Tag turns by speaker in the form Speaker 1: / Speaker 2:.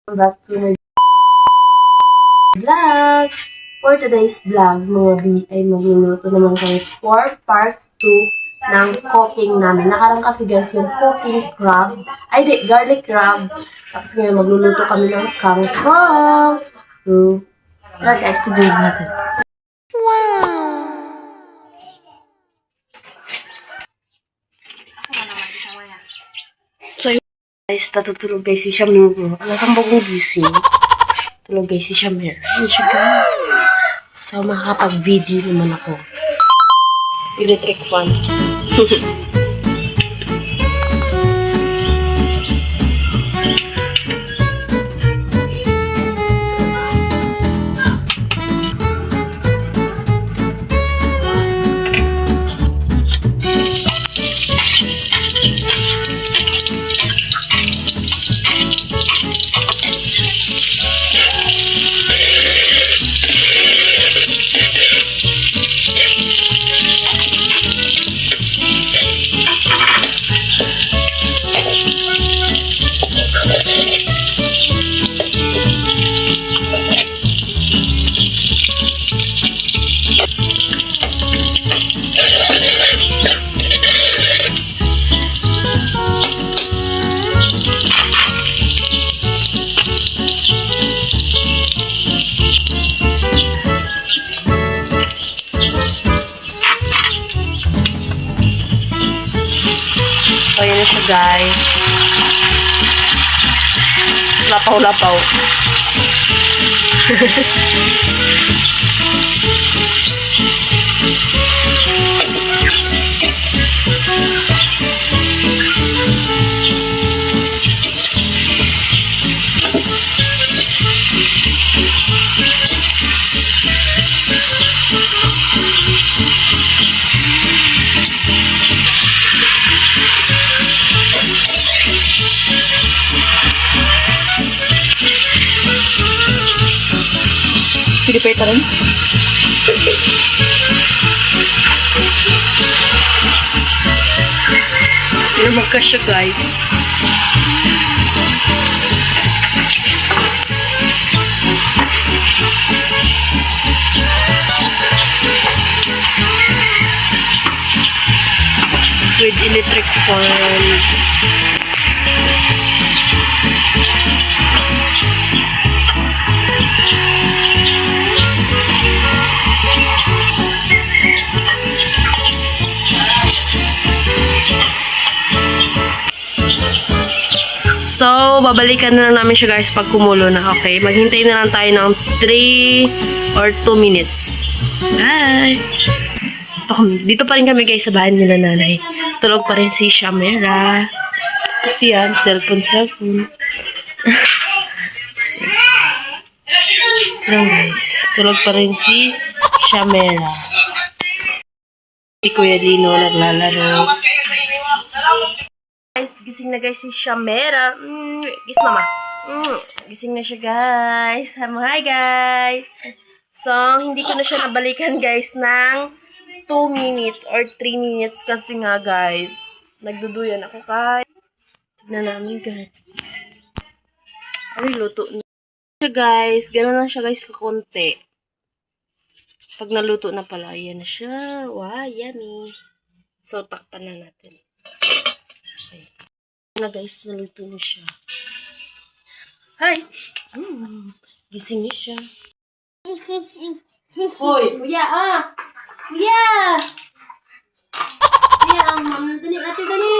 Speaker 1: Back to my vlog. For today's vlog, mga B, ay magluluto naman kami for part 2 ng cooking namin. Nakarang kasi guys yung cooking crab. Ay, di, garlic crab. Tapos ngayon magluluto kami ng kangkong. Tara guys, tignan natin. So yun guys, natutulog guys si Shamir. Nasang bagong gising. Tulog guys si Shamir. Ayun siya guys. So makakapag-video naman ako. Electric fan. So, yun na siya, guys. Lapaw-lapaw. Pilipay pa rin. Pero magkasya guys. With electric fan. So, babalikan na lang namin siya guys pag kumulo na, okay? Maghintay na lang tayo ng 3 or 2 minutes. Bye! Dito pa rin kami guys sa bahay nila nanay. Tulog pa rin si Shamera. Kasi yan, cellphone. Tulog pa rin si Shamera. Si Kuya Dino naglalaro. Guys, gising na guys si Shamera. Gis mama. Gising na siya guys. Hi guys. So, hindi ko na siya nabalikan guys ng 2 minutes or 3 minutes kasi nga guys. Nagduduyan ako guys. Tignan namin guys. Ay, luto na siya guys. Ganun lang siya guys kakunti. Pag naluto na pala, ayan na siya. Wow, yummy. So, takpan na natin. Na guys, naluto na siya. Hi! Gising na siya. Hoy! Kuya! Kuya! Kuya! Dali! Ate, dali!